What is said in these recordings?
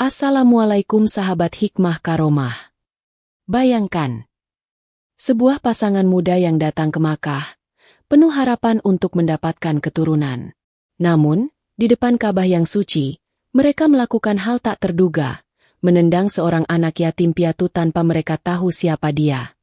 Assalamualaikum sahabat hikmah karomah. Bayangkan, sebuah pasangan muda yang datang ke Makkah, penuh harapan untuk mendapatkan keturunan. Namun, di depan Ka'bah yang suci, mereka melakukan hal tak terduga, menendang seorang anak yatim piatu tanpa mereka tahu siapa dia.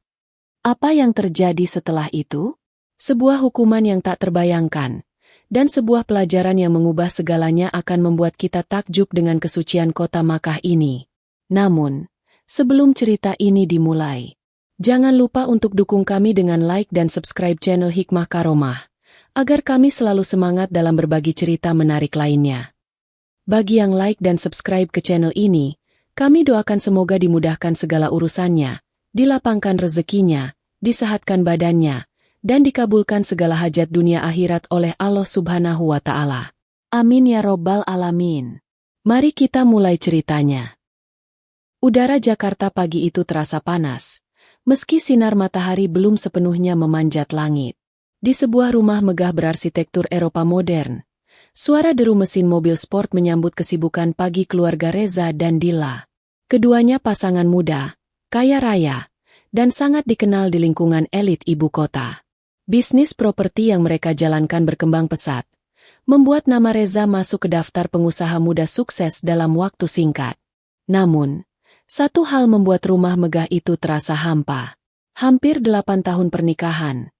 Apa yang terjadi setelah itu? Sebuah hukuman yang tak terbayangkan, dan sebuah pelajaran yang mengubah segalanya akan membuat kita takjub dengan kesucian kota Makkah ini. Namun, sebelum cerita ini dimulai, jangan lupa untuk dukung kami dengan like dan subscribe channel Hikmah Karomah, agar kami selalu semangat dalam berbagi cerita menarik lainnya. Bagi yang like dan subscribe ke channel ini, kami doakan semoga dimudahkan segala urusannya, dilapangkan rezekinya, disehatkan badannya, dan dikabulkan segala hajat dunia akhirat oleh Allah Subhanahu wa Ta'ala. Amin ya Robbal Alamin. Mari kita mulai ceritanya. Udara Jakarta pagi itu terasa panas, meski sinar matahari belum sepenuhnya memanjat langit. Di sebuah rumah megah berarsitektur Eropa modern, suara deru mesin mobil sport menyambut kesibukan pagi keluarga Reza dan Dila. Keduanya pasangan muda, kaya raya, dan sangat dikenal di lingkungan elit ibu kota. Bisnis properti yang mereka jalankan berkembang pesat, membuat nama Reza masuk ke daftar pengusaha muda sukses dalam waktu singkat. Namun, satu hal membuat rumah megah itu terasa hampa. Hampir 8 tahun pernikahan,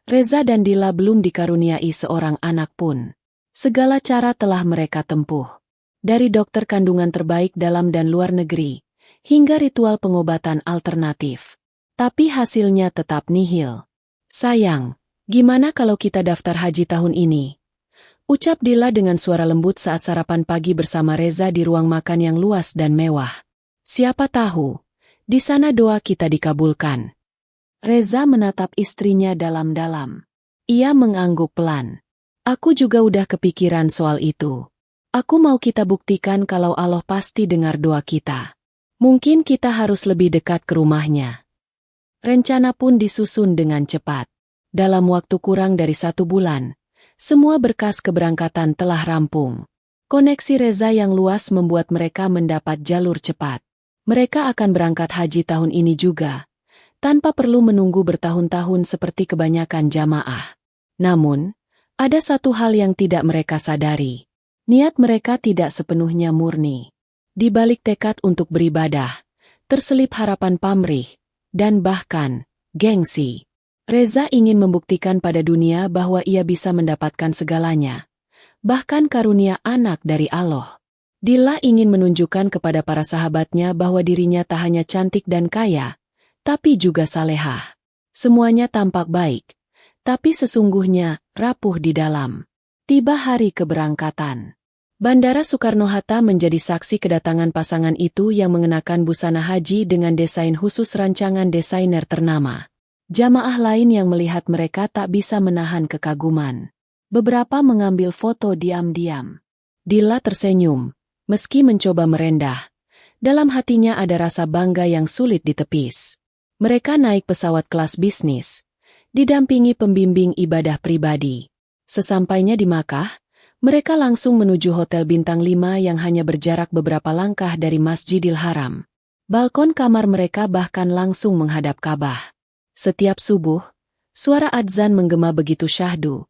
Reza dan Dila belum dikaruniai seorang anak pun. Segala cara telah mereka tempuh. Dari dokter kandungan terbaik dalam dan luar negeri, hingga ritual pengobatan alternatif. Tapi hasilnya tetap nihil. Sayang, gimana kalau kita daftar haji tahun ini? Ucap Dila dengan suara lembut saat sarapan pagi bersama Reza di ruang makan yang luas dan mewah. Siapa tahu, di sana doa kita dikabulkan. Reza menatap istrinya dalam-dalam. Ia mengangguk pelan. Aku juga udah kepikiran soal itu. Aku mau kita buktikan kalau Allah pasti dengar doa kita. Mungkin kita harus lebih dekat ke rumahnya. Rencana pun disusun dengan cepat. Dalam waktu kurang dari 1 bulan, semua berkas keberangkatan telah rampung. Koneksi Reza yang luas membuat mereka mendapat jalur cepat. Mereka akan berangkat haji tahun ini juga, tanpa perlu menunggu bertahun-tahun seperti kebanyakan jamaah. Namun, ada satu hal yang tidak mereka sadari. Niat mereka tidak sepenuhnya murni. Di balik tekad untuk beribadah, terselip harapan pamrih, dan bahkan gengsi. Reza ingin membuktikan pada dunia bahwa ia bisa mendapatkan segalanya, bahkan karunia anak dari Allah. Dila ingin menunjukkan kepada para sahabatnya bahwa dirinya tak hanya cantik dan kaya, tapi juga salehah. Semuanya tampak baik, tapi sesungguhnya rapuh di dalam. Tiba hari keberangkatan. Bandara Soekarno-Hatta menjadi saksi kedatangan pasangan itu yang mengenakan busana haji dengan desain khusus rancangan desainer ternama. Jamaah lain yang melihat mereka tak bisa menahan kekaguman. Beberapa mengambil foto diam-diam. Dila tersenyum, meski mencoba merendah. Dalam hatinya ada rasa bangga yang sulit ditepis. Mereka naik pesawat kelas bisnis, didampingi pembimbing ibadah pribadi. Sesampainya di Makkah, mereka langsung menuju hotel bintang 5 yang hanya berjarak beberapa langkah dari Masjidil Haram. Balkon kamar mereka bahkan langsung menghadap Ka'bah. Setiap subuh, suara adzan menggema begitu syahdu,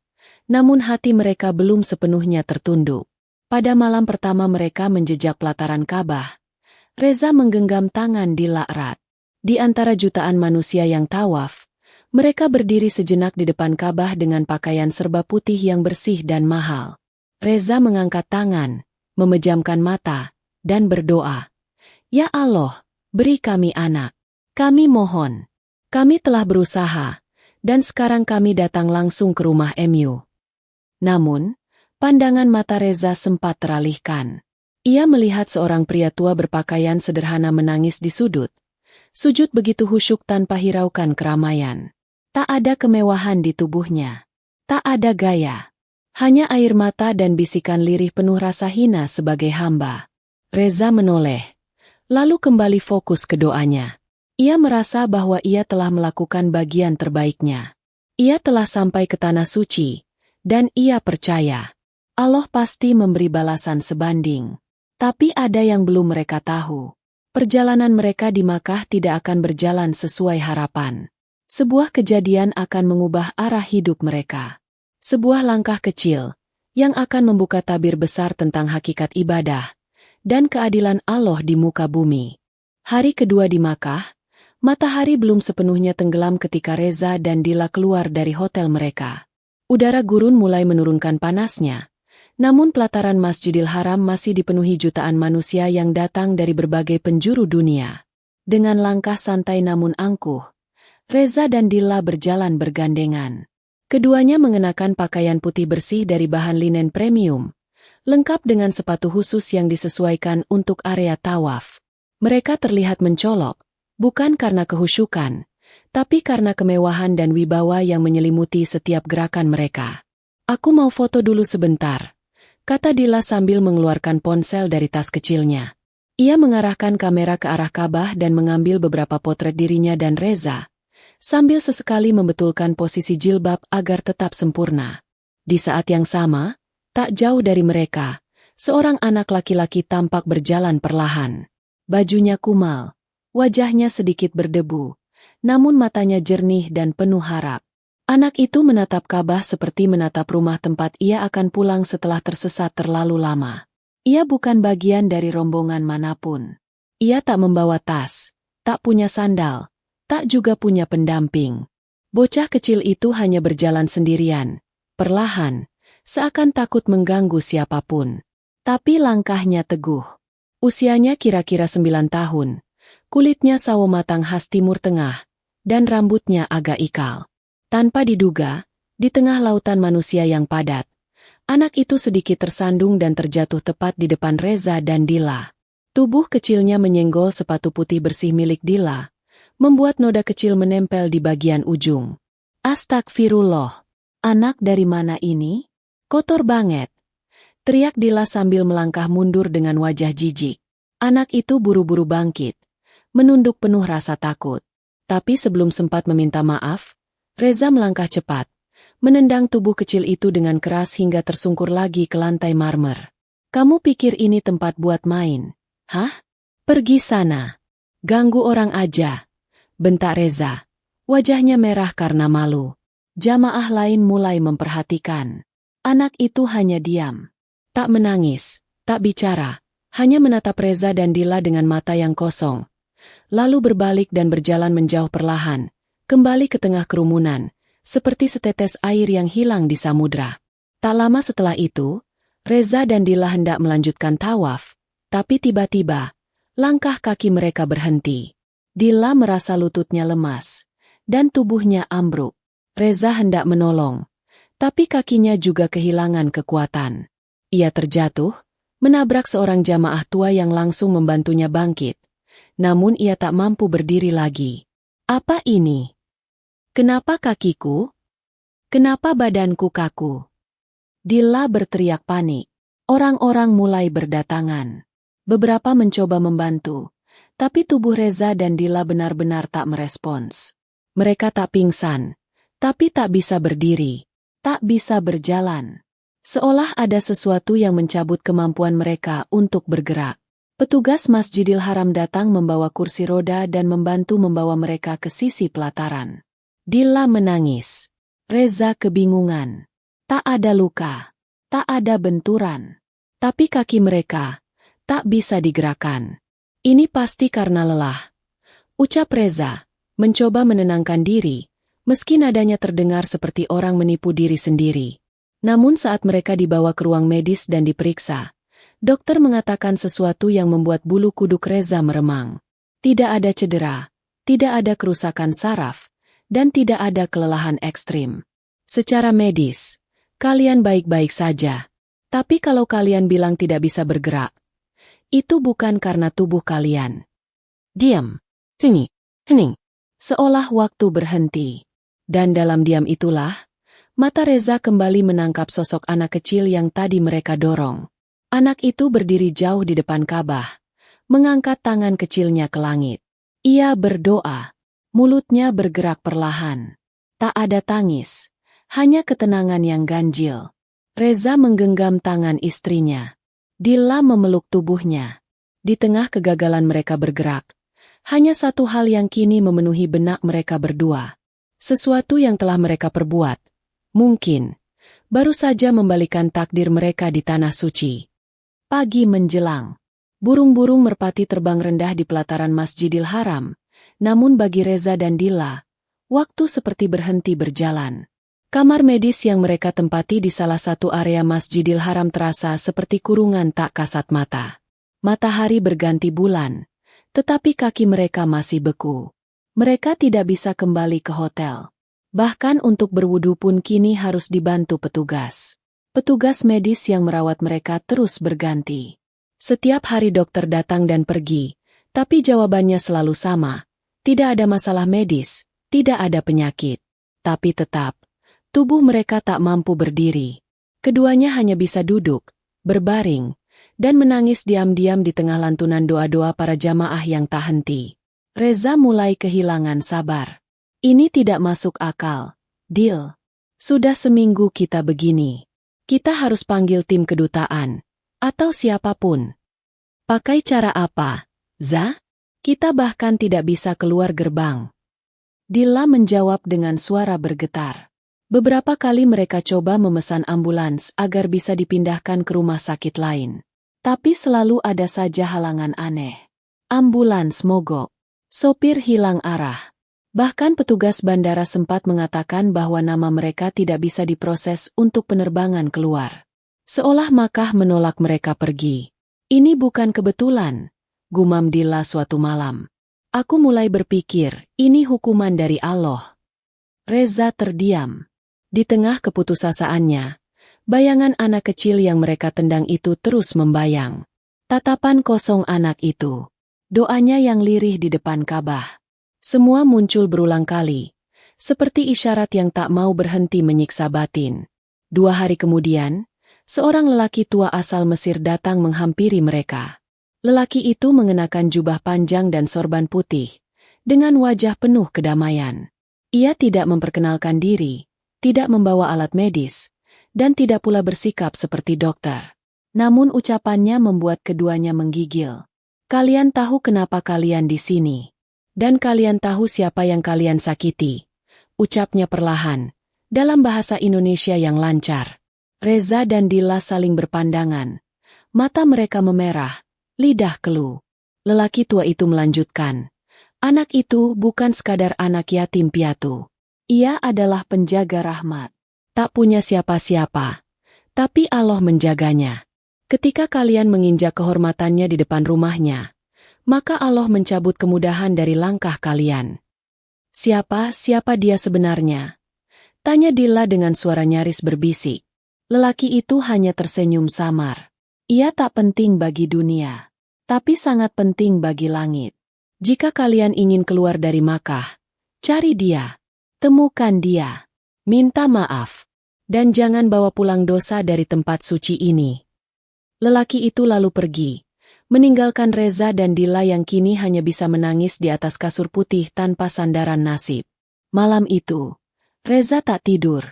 namun hati mereka belum sepenuhnya tertunduk. Pada malam pertama mereka menjejak pelataran Ka'bah, Reza menggenggam tangan Dila erat. Di antara jutaan manusia yang tawaf, mereka berdiri sejenak di depan Ka'bah dengan pakaian serba putih yang bersih dan mahal. Reza mengangkat tangan, memejamkan mata, dan berdoa. Ya Allah, beri kami anak. Kami mohon. Kami telah berusaha, dan sekarang kami datang langsung ke rumah MU. Namun, pandangan mata Reza sempat teralihkan. Ia melihat seorang pria tua berpakaian sederhana menangis di sudut. Sujud begitu khusyuk tanpa hiraukan keramaian. Tak ada kemewahan di tubuhnya. Tak ada gaya. Hanya air mata dan bisikan lirih penuh rasa hina sebagai hamba. Reza menoleh, lalu kembali fokus ke doanya. Ia merasa bahwa ia telah melakukan bagian terbaiknya. Ia telah sampai ke tanah suci, dan ia percaya Allah pasti memberi balasan sebanding. Tapi ada yang belum mereka tahu. Perjalanan mereka di Makkah tidak akan berjalan sesuai harapan. Sebuah kejadian akan mengubah arah hidup mereka. Sebuah langkah kecil yang akan membuka tabir besar tentang hakikat ibadah dan keadilan Allah di muka bumi. Hari kedua di Makkah, matahari belum sepenuhnya tenggelam ketika Reza dan Dila keluar dari hotel mereka. Udara gurun mulai menurunkan panasnya. Namun pelataran Masjidil Haram masih dipenuhi jutaan manusia yang datang dari berbagai penjuru dunia. Dengan langkah santai namun angkuh, Reza dan Dila berjalan bergandengan. Keduanya mengenakan pakaian putih bersih dari bahan linen premium, lengkap dengan sepatu khusus yang disesuaikan untuk area tawaf. Mereka terlihat mencolok, bukan karena kehusyukan, tapi karena kemewahan dan wibawa yang menyelimuti setiap gerakan mereka. "Aku mau foto dulu sebentar," kata Dila sambil mengeluarkan ponsel dari tas kecilnya. Ia mengarahkan kamera ke arah Ka'bah dan mengambil beberapa potret dirinya dan Reza, sambil sesekali membetulkan posisi jilbab agar tetap sempurna. Di saat yang sama, tak jauh dari mereka, seorang anak laki-laki tampak berjalan perlahan. Bajunya kumal, wajahnya sedikit berdebu, namun matanya jernih dan penuh harap. Anak itu menatap Ka'bah seperti menatap rumah tempat ia akan pulang setelah tersesat terlalu lama. Ia bukan bagian dari rombongan manapun. Ia tak membawa tas, tak punya sandal, tak juga punya pendamping. Bocah kecil itu hanya berjalan sendirian, perlahan, seakan takut mengganggu siapapun. Tapi langkahnya teguh. Usianya kira-kira 9 tahun, kulitnya sawo matang khas Timur Tengah, dan rambutnya agak ikal. Tanpa diduga, di tengah lautan manusia yang padat, anak itu sedikit tersandung dan terjatuh tepat di depan Reza dan Dila. Tubuh kecilnya menyenggol sepatu putih bersih milik Dila, membuat noda kecil menempel di bagian ujung. "Astagfirullah, anak dari mana ini? Kotor banget," teriak Dila sambil melangkah mundur dengan wajah jijik. Anak itu buru-buru bangkit, menunduk penuh rasa takut. Tapi sebelum sempat meminta maaf, Reza melangkah cepat, menendang tubuh kecil itu dengan keras hingga tersungkur lagi ke lantai marmer. "Kamu pikir ini tempat buat main? Hah? Pergi sana. Ganggu orang aja," bentak Reza. Wajahnya merah karena malu. Jamaah lain mulai memperhatikan. Anak itu hanya diam. Tak menangis, tak bicara, hanya menatap Reza dan Dila dengan mata yang kosong. Lalu berbalik dan berjalan menjauh perlahan, kembali ke tengah kerumunan, seperti setetes air yang hilang di samudra. Tak lama setelah itu, Reza dan Dila hendak melanjutkan tawaf, tapi tiba-tiba, langkah kaki mereka berhenti. Dila merasa lututnya lemas, dan tubuhnya ambruk. Reza hendak menolong, tapi kakinya juga kehilangan kekuatan. Ia terjatuh, menabrak seorang jamaah tua yang langsung membantunya bangkit. Namun ia tak mampu berdiri lagi. "Apa ini? Kenapa kakiku? Kenapa badanku kaku?" Dila berteriak panik. Orang-orang mulai berdatangan. Beberapa mencoba membantu, tapi tubuh Reza dan Dila benar-benar tak merespons. Mereka tak pingsan, tapi tak bisa berdiri, tak bisa berjalan. Seolah ada sesuatu yang mencabut kemampuan mereka untuk bergerak. Petugas Masjidil Haram datang membawa kursi roda dan membantu membawa mereka ke sisi pelataran. Dila menangis. Reza kebingungan. Tak ada luka, tak ada benturan. Tapi kaki mereka tak bisa digerakkan. "Ini pasti karena lelah," ucap Reza, mencoba menenangkan diri, meski nadanya terdengar seperti orang menipu diri sendiri. Namun saat mereka dibawa ke ruang medis dan diperiksa, dokter mengatakan sesuatu yang membuat bulu kuduk Reza meremang. Tidak ada cedera, tidak ada kerusakan saraf, dan tidak ada kelelahan ekstrim. Secara medis, kalian baik-baik saja. Tapi kalau kalian bilang tidak bisa bergerak, itu bukan karena tubuh kalian. Diam. Sini. Hening. Seolah waktu berhenti. Dan dalam diam itulah, mata Reza kembali menangkap sosok anak kecil yang tadi mereka dorong. Anak itu berdiri jauh di depan Ka'bah, mengangkat tangan kecilnya ke langit. Ia berdoa. Mulutnya bergerak perlahan. Tak ada tangis, hanya ketenangan yang ganjil. Reza menggenggam tangan istrinya. Dilla memeluk tubuhnya. Di tengah kegagalan mereka bergerak, hanya satu hal yang kini memenuhi benak mereka berdua. Sesuatu yang telah mereka perbuat, mungkin, baru saja membalikan takdir mereka di tanah suci. Pagi menjelang. Burung-burung merpati terbang rendah di pelataran Masjidil Haram, namun bagi Reza dan Dilla, waktu seperti berhenti berjalan. Kamar medis yang mereka tempati di salah satu area Masjidil Haram terasa seperti kurungan tak kasat mata. Matahari berganti bulan, tetapi kaki mereka masih beku. Mereka tidak bisa kembali ke hotel. Bahkan untuk berwudu pun kini harus dibantu petugas. Petugas medis yang merawat mereka terus berganti. Setiap hari dokter datang dan pergi, tapi jawabannya selalu sama. Tidak ada masalah medis, tidak ada penyakit. Tapi tetap, tubuh mereka tak mampu berdiri. Keduanya hanya bisa duduk, berbaring, dan menangis diam-diam di tengah lantunan doa-doa para jamaah yang tak henti. Reza mulai kehilangan sabar. Ini tidak masuk akal, Dil. Sudah seminggu kita begini. Kita harus panggil tim kedutaan, atau siapapun. Pakai cara apa, Za? Kita bahkan tidak bisa keluar gerbang. Dilla menjawab dengan suara bergetar. Beberapa kali mereka coba memesan ambulans agar bisa dipindahkan ke rumah sakit lain. Tapi selalu ada saja halangan aneh. Ambulans mogok. Sopir hilang arah. Bahkan petugas bandara sempat mengatakan bahwa nama mereka tidak bisa diproses untuk penerbangan keluar. Seolah Makkah menolak mereka pergi. Ini bukan kebetulan, gumam Dilla suatu malam. Aku mulai berpikir, ini hukuman dari Allah. Reza terdiam. Di tengah keputusasaannya, bayangan anak kecil yang mereka tendang itu terus membayang. Tatapan kosong anak itu. Doanya yang lirih di depan Ka'bah. Semua muncul berulang kali, seperti isyarat yang tak mau berhenti menyiksa batin. 2 hari kemudian, seorang lelaki tua asal Mesir datang menghampiri mereka. Lelaki itu mengenakan jubah panjang dan sorban putih, dengan wajah penuh kedamaian. Ia tidak memperkenalkan diri, tidak membawa alat medis, dan tidak pula bersikap seperti dokter. Namun ucapannya membuat keduanya menggigil. Kalian tahu kenapa kalian di sini. Dan kalian tahu siapa yang kalian sakiti. Ucapnya perlahan, dalam bahasa Indonesia yang lancar. Reza dan Dilla saling berpandangan. Mata mereka memerah, lidah keluh. Lelaki tua itu melanjutkan. Anak itu bukan sekadar anak yatim piatu. Ia adalah penjaga rahmat. Tak punya siapa-siapa. Tapi Allah menjaganya. Ketika kalian menginjak kehormatannya di depan rumahnya, maka Allah mencabut kemudahan dari langkah kalian. Siapa dia sebenarnya? Tanya Dilla dengan suara nyaris berbisik. Lelaki itu hanya tersenyum samar. Ia tak penting bagi dunia, tapi sangat penting bagi langit. Jika kalian ingin keluar dari Makkah, cari dia. Temukan dia. Minta maaf. Dan jangan bawa pulang dosa dari tempat suci ini. Lelaki itu lalu pergi, meninggalkan Reza dan Dilla yang kini hanya bisa menangis di atas kasur putih tanpa sandaran nasib. Malam itu, Reza tak tidur.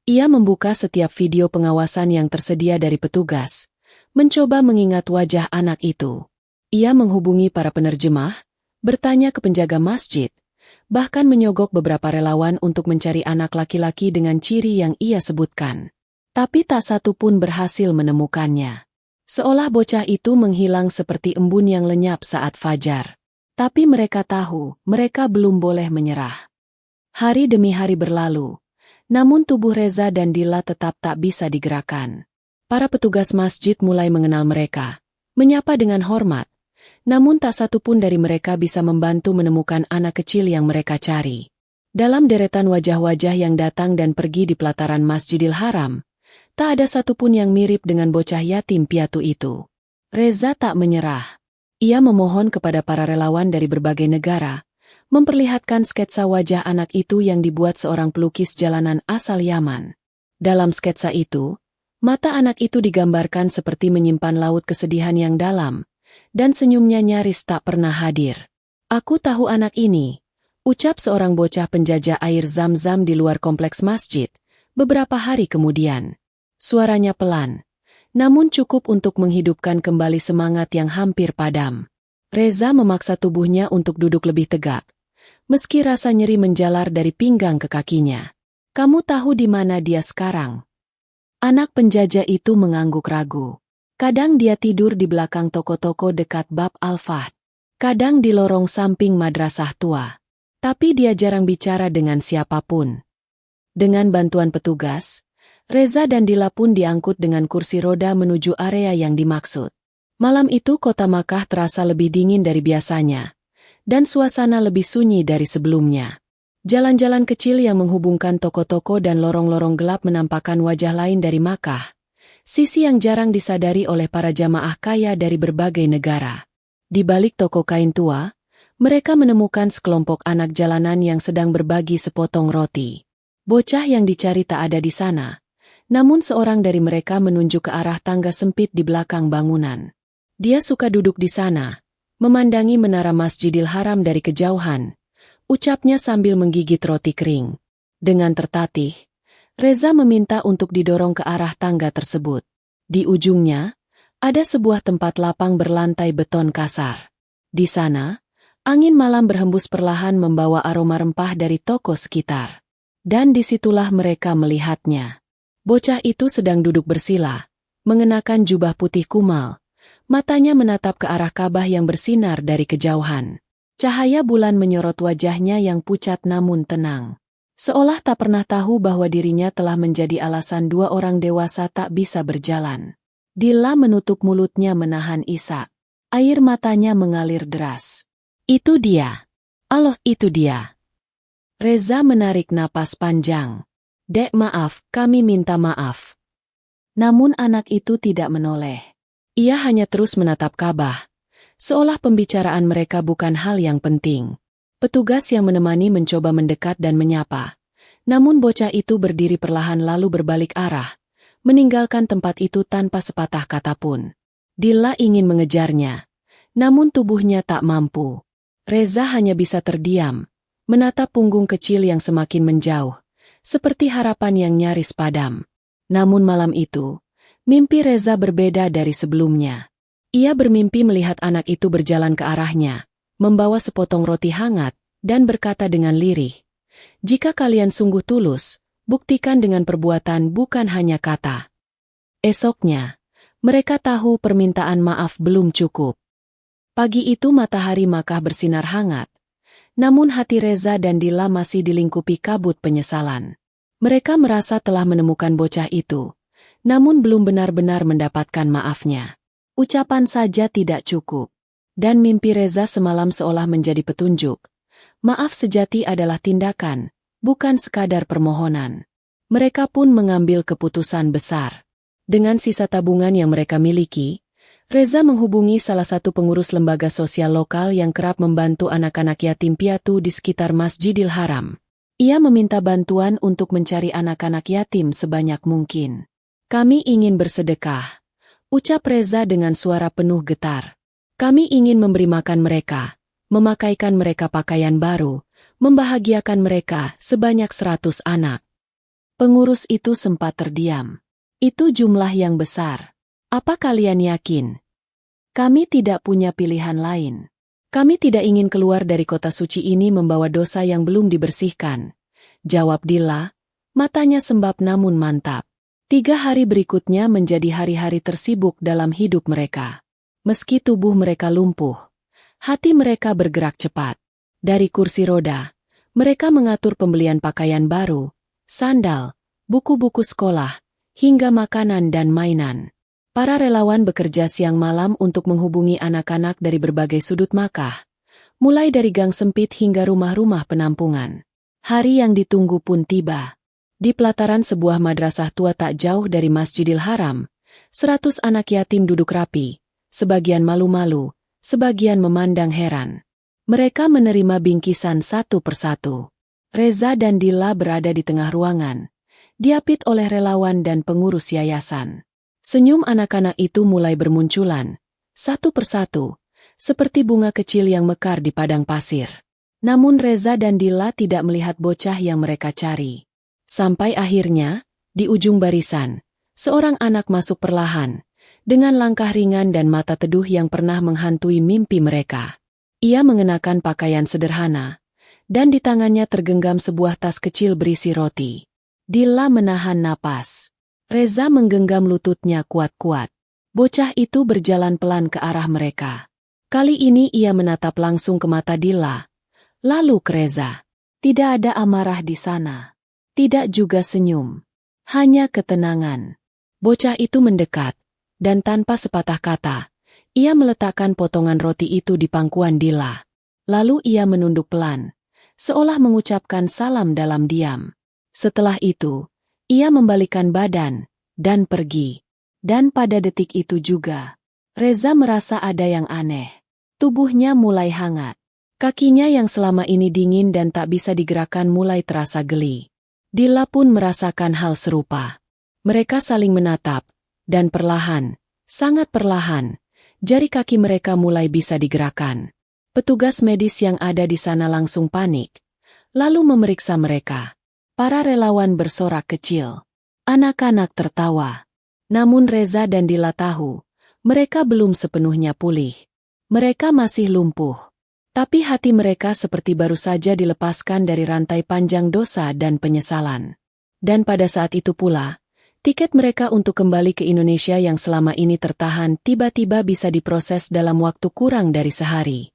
Ia membuka setiap video pengawasan yang tersedia dari petugas, mencoba mengingat wajah anak itu. Ia menghubungi para penerjemah, bertanya ke penjaga masjid, bahkan menyogok beberapa relawan untuk mencari anak laki-laki dengan ciri yang ia sebutkan. Tapi tak satu pun berhasil menemukannya. Seolah bocah itu menghilang seperti embun yang lenyap saat fajar. Tapi mereka tahu, mereka belum boleh menyerah. Hari demi hari berlalu, namun tubuh Reza dan Dilla tetap tak bisa digerakkan. Para petugas masjid mulai mengenal mereka, menyapa dengan hormat. Namun tak satu pun dari mereka bisa membantu menemukan anak kecil yang mereka cari. Dalam deretan wajah-wajah yang datang dan pergi di pelataran Masjidil Haram, tak ada satupun yang mirip dengan bocah yatim piatu itu. Reza tak menyerah. Ia memohon kepada para relawan dari berbagai negara, memperlihatkan sketsa wajah anak itu yang dibuat seorang pelukis jalanan asal Yaman. Dalam sketsa itu, mata anak itu digambarkan seperti menyimpan laut kesedihan yang dalam, dan senyumnya nyaris tak pernah hadir. Aku tahu anak ini, ucap seorang bocah penjajah air zam-zam di luar kompleks masjid, beberapa hari kemudian. Suaranya pelan, namun cukup untuk menghidupkan kembali semangat yang hampir padam. Reza memaksa tubuhnya untuk duduk lebih tegak, meski rasa nyeri menjalar dari pinggang ke kakinya. Kamu tahu di mana dia sekarang? Anak penjajah itu mengangguk ragu. Kadang dia tidur di belakang toko-toko dekat Bab Al-Fahd. Kadang di lorong samping madrasah tua. Tapi dia jarang bicara dengan siapapun. Dengan bantuan petugas, Reza dan Dila pun diangkut dengan kursi roda menuju area yang dimaksud. Malam itu kota Makkah terasa lebih dingin dari biasanya, dan suasana lebih sunyi dari sebelumnya. Jalan-jalan kecil yang menghubungkan toko-toko dan lorong-lorong gelap menampakkan wajah lain dari Makkah, sisi yang jarang disadari oleh para jamaah kaya dari berbagai negara. Di balik toko kain tua, mereka menemukan sekelompok anak jalanan yang sedang berbagi sepotong roti. Bocah yang dicari tak ada di sana, namun seorang dari mereka menunjuk ke arah tangga sempit di belakang bangunan. Dia suka duduk di sana, memandangi menara Masjidil Haram dari kejauhan, ucapnya sambil menggigit roti kering. Dengan tertatih, Reza meminta untuk didorong ke arah tangga tersebut. Di ujungnya, ada sebuah tempat lapang berlantai beton kasar. Di sana, angin malam berhembus perlahan membawa aroma rempah dari toko sekitar. Dan disitulah mereka melihatnya. Bocah itu sedang duduk bersila, mengenakan jubah putih kumal. Matanya menatap ke arah Ka'bah yang bersinar dari kejauhan. Cahaya bulan menyorot wajahnya yang pucat namun tenang. Seolah tak pernah tahu bahwa dirinya telah menjadi alasan dua orang dewasa tak bisa berjalan. Dila menutup mulutnya menahan isak. Air matanya mengalir deras. Itu dia. Allah, itu dia. Reza menarik napas panjang. Dek, maaf, kami minta maaf. Namun anak itu tidak menoleh. Ia hanya terus menatap Ka'bah, seolah pembicaraan mereka bukan hal yang penting. Petugas yang menemani mencoba mendekat dan menyapa. Namun bocah itu berdiri perlahan lalu berbalik arah, meninggalkan tempat itu tanpa sepatah kata pun. Dila ingin mengejarnya, namun tubuhnya tak mampu. Reza hanya bisa terdiam, menatap punggung kecil yang semakin menjauh, seperti harapan yang nyaris padam. Namun malam itu, mimpi Reza berbeda dari sebelumnya. Ia bermimpi melihat anak itu berjalan ke arahnya, membawa sepotong roti hangat, dan berkata dengan lirih, "Jika kalian sungguh tulus, buktikan dengan perbuatan bukan hanya kata." Esoknya, mereka tahu permintaan maaf belum cukup. Pagi itu matahari Makkah bersinar hangat, namun hati Reza dan Dila masih dilingkupi kabut penyesalan. Mereka merasa telah menemukan bocah itu, namun belum benar-benar mendapatkan maafnya. Ucapan saja tidak cukup, dan mimpi Reza semalam seolah menjadi petunjuk. Maaf sejati adalah tindakan, bukan sekadar permohonan. Mereka pun mengambil keputusan besar. Dengan sisa tabungan yang mereka miliki, Reza menghubungi salah satu pengurus lembaga sosial lokal yang kerap membantu anak-anak yatim piatu di sekitar Masjidil Haram. Ia meminta bantuan untuk mencari anak-anak yatim sebanyak mungkin. "Kami ingin bersedekah," ucap Reza dengan suara penuh getar. "Kami ingin memberi makan mereka, memakaikan mereka pakaian baru, membahagiakan mereka sebanyak 100 anak." Pengurus itu sempat terdiam. "Itu jumlah yang besar. Apa kalian yakin?" "Kami tidak punya pilihan lain. Kami tidak ingin keluar dari kota suci ini membawa dosa yang belum dibersihkan," jawab Dila, matanya sembab namun mantap. 3 hari berikutnya menjadi hari-hari tersibuk dalam hidup mereka. Meski tubuh mereka lumpuh, hati mereka bergerak cepat. Dari kursi roda, mereka mengatur pembelian pakaian baru, sandal, buku-buku sekolah, hingga makanan dan mainan. Para relawan bekerja siang malam untuk menghubungi anak-anak dari berbagai sudut Makkah, mulai dari gang sempit hingga rumah-rumah penampungan. Hari yang ditunggu pun tiba. Di pelataran sebuah madrasah tua tak jauh dari Masjidil Haram, 100 anak yatim duduk rapi, sebagian malu-malu, sebagian memandang heran. Mereka menerima bingkisan satu persatu. Reza dan Dila berada di tengah ruangan, diapit oleh relawan dan pengurus yayasan. Senyum anak-anak itu mulai bermunculan, satu persatu, seperti bunga kecil yang mekar di padang pasir. Namun Reza dan Dila tidak melihat bocah yang mereka cari. Sampai akhirnya, di ujung barisan, seorang anak masuk perlahan, Dengan langkah ringan dan mata teduh yang pernah menghantui mimpi mereka. Ia mengenakan pakaian sederhana, dan di tangannya tergenggam sebuah tas kecil berisi roti. Dilla menahan napas. Reza menggenggam lututnya kuat-kuat. Bocah itu berjalan pelan ke arah mereka. Kali ini ia menatap langsung ke mata Dilla, lalu ke Reza. Tidak ada amarah di sana. Tidak juga senyum. Hanya ketenangan. Bocah itu mendekat, dan tanpa sepatah kata, ia meletakkan potongan roti itu di pangkuan Dilla. Lalu ia menunduk pelan, seolah mengucapkan salam dalam diam. Setelah itu, ia membalikkan badan, dan pergi. Dan pada detik itu juga, Reza merasa ada yang aneh. Tubuhnya mulai hangat. Kakinya yang selama ini dingin dan tak bisa digerakkan mulai terasa geli. Dilla pun merasakan hal serupa. Mereka saling menatap, dan perlahan, sangat perlahan, jari kaki mereka mulai bisa digerakkan. Petugas medis yang ada di sana langsung panik, lalu memeriksa mereka. Para relawan bersorak kecil. Anak-anak tertawa. Namun Reza dan Dilla tahu, mereka belum sepenuhnya pulih. Mereka masih lumpuh. Tapi hati mereka seperti baru saja dilepaskan dari rantai panjang dosa dan penyesalan. Dan pada saat itu pula, tiket mereka untuk kembali ke Indonesia yang selama ini tertahan tiba-tiba bisa diproses dalam waktu kurang dari sehari.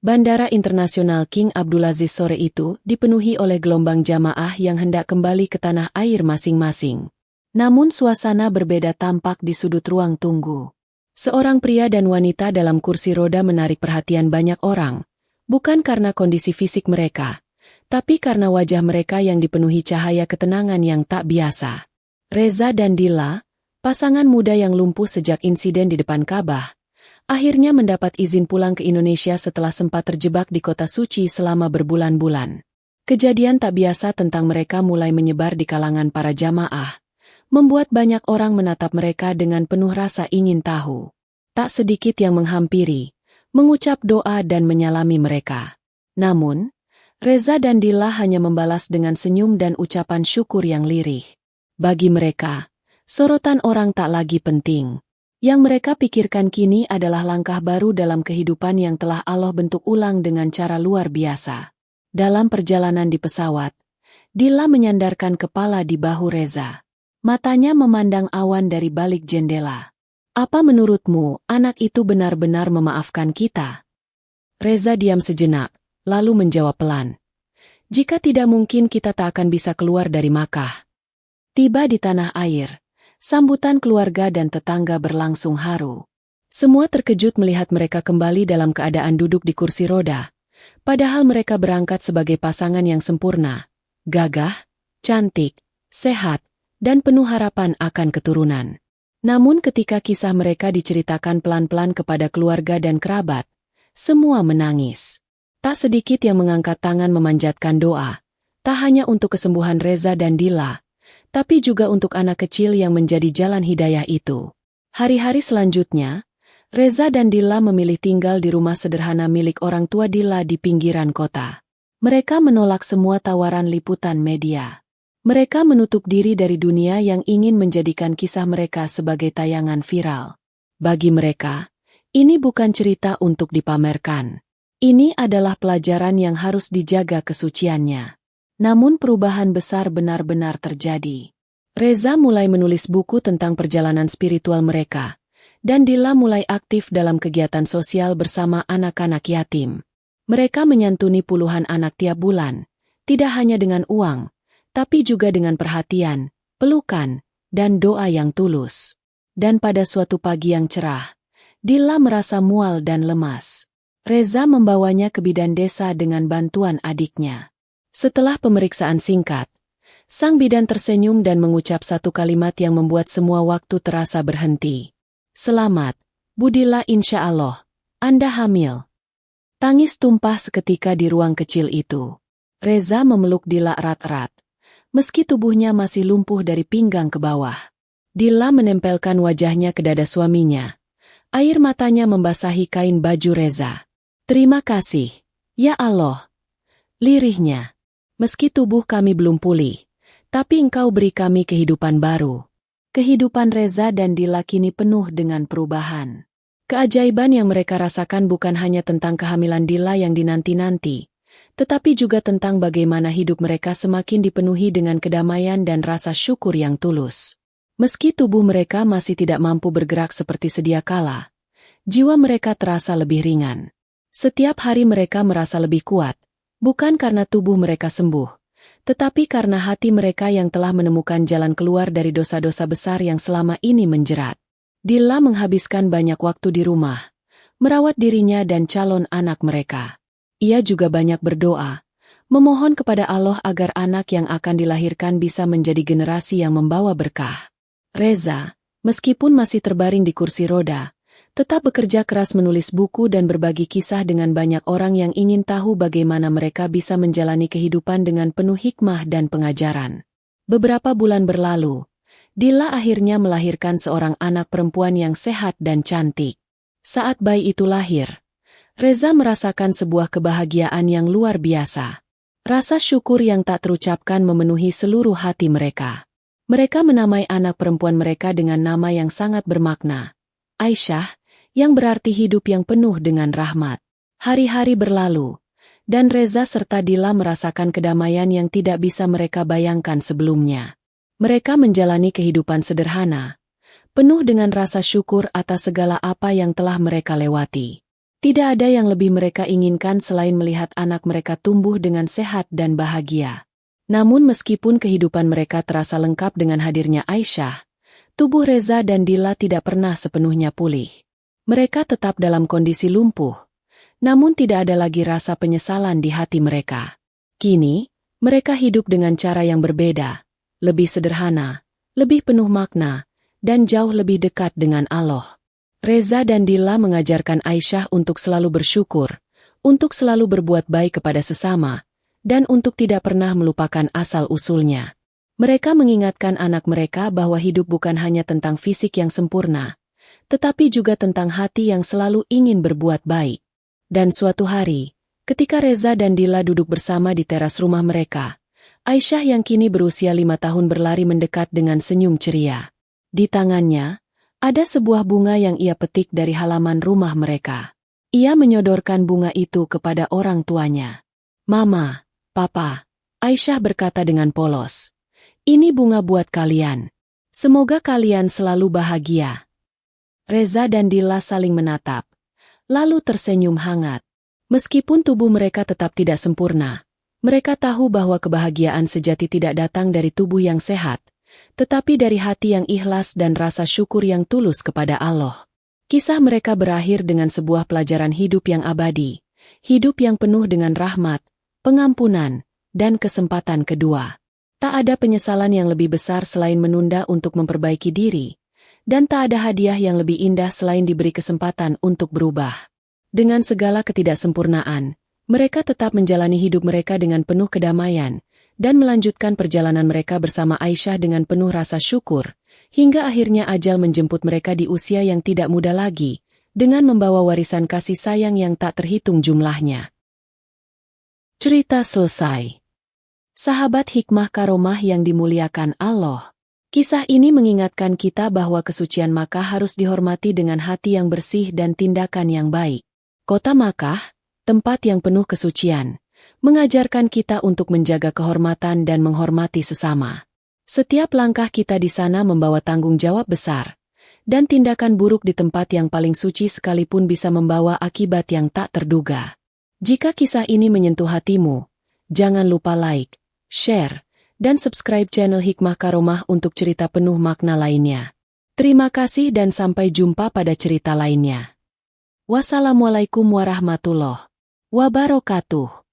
Bandara Internasional King Abdulaziz sore itu dipenuhi oleh gelombang jamaah yang hendak kembali ke tanah air masing-masing. Namun suasana berbeda tampak di sudut ruang tunggu. Seorang pria dan wanita dalam kursi roda menarik perhatian banyak orang, bukan karena kondisi fisik mereka, tapi karena wajah mereka yang dipenuhi cahaya ketenangan yang tak biasa. Reza dan Dilla, pasangan muda yang lumpuh sejak insiden di depan Ka'bah, akhirnya mendapat izin pulang ke Indonesia setelah sempat terjebak di kota suci selama berbulan-bulan. Kejadian tak biasa tentang mereka mulai menyebar di kalangan para jamaah, membuat banyak orang menatap mereka dengan penuh rasa ingin tahu. Tak sedikit yang menghampiri, mengucap doa dan menyalami mereka. Namun, Reza dan Dilla hanya membalas dengan senyum dan ucapan syukur yang lirih. Bagi mereka, sorotan orang tak lagi penting. Yang mereka pikirkan kini adalah langkah baru dalam kehidupan yang telah Allah bentuk ulang dengan cara luar biasa. Dalam perjalanan di pesawat, Dilla menyandarkan kepala di bahu Reza. Matanya memandang awan dari balik jendela. Apa menurutmu, anak itu benar-benar memaafkan kita? Reza diam sejenak, lalu menjawab pelan. Jika tidak mungkin kita tak akan bisa keluar dari Makkah. Tiba di tanah air, sambutan keluarga dan tetangga berlangsung haru. Semua terkejut melihat mereka kembali dalam keadaan duduk di kursi roda, padahal mereka berangkat sebagai pasangan yang sempurna, gagah, cantik, sehat, dan penuh harapan akan keturunan. Namun ketika kisah mereka diceritakan pelan-pelan kepada keluarga dan kerabat, semua menangis. Tak sedikit yang mengangkat tangan memanjatkan doa, tak hanya untuk kesembuhan Reza dan Dilla, tapi juga untuk anak kecil yang menjadi jalan hidayah itu. Hari-hari selanjutnya, Reza dan Dilla memilih tinggal di rumah sederhana milik orang tua Dilla di pinggiran kota. Mereka menolak semua tawaran liputan media. Mereka menutup diri dari dunia yang ingin menjadikan kisah mereka sebagai tayangan viral. Bagi mereka, ini bukan cerita untuk dipamerkan. Ini adalah pelajaran yang harus dijaga kesuciannya. Namun perubahan besar benar-benar terjadi. Reza mulai menulis buku tentang perjalanan spiritual mereka, dan Dilla mulai aktif dalam kegiatan sosial bersama anak-anak yatim. Mereka menyantuni puluhan anak tiap bulan, tidak hanya dengan uang, tapi juga dengan perhatian, pelukan, dan doa yang tulus. Dan pada suatu pagi yang cerah, Dilla merasa mual dan lemas. Reza membawanya ke bidan desa dengan bantuan adiknya. Setelah pemeriksaan singkat, sang bidan tersenyum dan mengucap satu kalimat yang membuat semua waktu terasa berhenti. Selamat, Bu Dilla, insya Allah, Anda hamil. Tangis tumpah seketika di ruang kecil itu. Reza memeluk Dilla erat-erat. Meski tubuhnya masih lumpuh dari pinggang ke bawah. Dilla menempelkan wajahnya ke dada suaminya. Air matanya membasahi kain baju Reza. Terima kasih, ya Allah. Lirihnya. Meski tubuh kami belum pulih, tapi Engkau beri kami kehidupan baru. Kehidupan Reza dan Dila kini penuh dengan perubahan. Keajaiban yang mereka rasakan bukan hanya tentang kehamilan Dila yang dinanti-nanti, tetapi juga tentang bagaimana hidup mereka semakin dipenuhi dengan kedamaian dan rasa syukur yang tulus. Meski tubuh mereka masih tidak mampu bergerak seperti sedia kala, jiwa mereka terasa lebih ringan. Setiap hari mereka merasa lebih kuat, bukan karena tubuh mereka sembuh, tetapi karena hati mereka yang telah menemukan jalan keluar dari dosa-dosa besar yang selama ini menjerat. Dila menghabiskan banyak waktu di rumah, merawat dirinya dan calon anak mereka. Ia juga banyak berdoa, memohon kepada Allah agar anak yang akan dilahirkan bisa menjadi generasi yang membawa berkah. Reza, meskipun masih terbaring di kursi roda, tetap bekerja keras menulis buku dan berbagi kisah dengan banyak orang yang ingin tahu bagaimana mereka bisa menjalani kehidupan dengan penuh hikmah dan pengajaran. Beberapa bulan berlalu, Dila akhirnya melahirkan seorang anak perempuan yang sehat dan cantik. Saat bayi itu lahir, Reza merasakan sebuah kebahagiaan yang luar biasa. Rasa syukur yang tak terucapkan memenuhi seluruh hati mereka. Mereka menamai anak perempuan mereka dengan nama yang sangat bermakna, Aisyah, yang berarti hidup yang penuh dengan rahmat. Hari-hari berlalu, dan Reza serta Dila merasakan kedamaian yang tidak bisa mereka bayangkan sebelumnya. Mereka menjalani kehidupan sederhana, penuh dengan rasa syukur atas segala apa yang telah mereka lewati. Tidak ada yang lebih mereka inginkan selain melihat anak mereka tumbuh dengan sehat dan bahagia. Namun meskipun kehidupan mereka terasa lengkap dengan hadirnya Aisyah, tubuh Reza dan Dila tidak pernah sepenuhnya pulih. Mereka tetap dalam kondisi lumpuh, namun tidak ada lagi rasa penyesalan di hati mereka. Kini, mereka hidup dengan cara yang berbeda, lebih sederhana, lebih penuh makna, dan jauh lebih dekat dengan Allah. Reza dan Dila mengajarkan Aisyah untuk selalu bersyukur, untuk selalu berbuat baik kepada sesama, dan untuk tidak pernah melupakan asal-usulnya. Mereka mengingatkan anak mereka bahwa hidup bukan hanya tentang fisik yang sempurna, tetapi juga tentang hati yang selalu ingin berbuat baik. Dan suatu hari, ketika Reza dan Dila duduk bersama di teras rumah mereka, Aisyah yang kini berusia 5 tahun berlari mendekat dengan senyum ceria. Di tangannya, ada sebuah bunga yang ia petik dari halaman rumah mereka. Ia menyodorkan bunga itu kepada orang tuanya. "Mama, Papa," Aisyah berkata dengan polos, "ini bunga buat kalian. Semoga kalian selalu bahagia." Reza dan Dila saling menatap, lalu tersenyum hangat. Meskipun tubuh mereka tetap tidak sempurna, mereka tahu bahwa kebahagiaan sejati tidak datang dari tubuh yang sehat, tetapi dari hati yang ikhlas dan rasa syukur yang tulus kepada Allah. Kisah mereka berakhir dengan sebuah pelajaran hidup yang abadi, hidup yang penuh dengan rahmat, pengampunan, dan kesempatan kedua. Tak ada penyesalan yang lebih besar selain menunda untuk memperbaiki diri, dan tak ada hadiah yang lebih indah selain diberi kesempatan untuk berubah. Dengan segala ketidaksempurnaan, mereka tetap menjalani hidup mereka dengan penuh kedamaian, dan melanjutkan perjalanan mereka bersama Aisyah dengan penuh rasa syukur, hingga akhirnya ajal menjemput mereka di usia yang tidak muda lagi, dengan membawa warisan kasih sayang yang tak terhitung jumlahnya. Cerita selesai. Sahabat hikmah karomah yang dimuliakan Allah. Kisah ini mengingatkan kita bahwa kesucian Makkah harus dihormati dengan hati yang bersih dan tindakan yang baik. Kota Makkah, tempat yang penuh kesucian, mengajarkan kita untuk menjaga kehormatan dan menghormati sesama. Setiap langkah kita di sana membawa tanggung jawab besar, dan tindakan buruk di tempat yang paling suci sekalipun bisa membawa akibat yang tak terduga. Jika kisah ini menyentuh hatimu, jangan lupa like, share, dan subscribe channel Hikmah Karomah untuk cerita penuh makna lainnya. Terima kasih dan sampai jumpa pada cerita lainnya. Wassalamualaikum warahmatullahi wabarakatuh.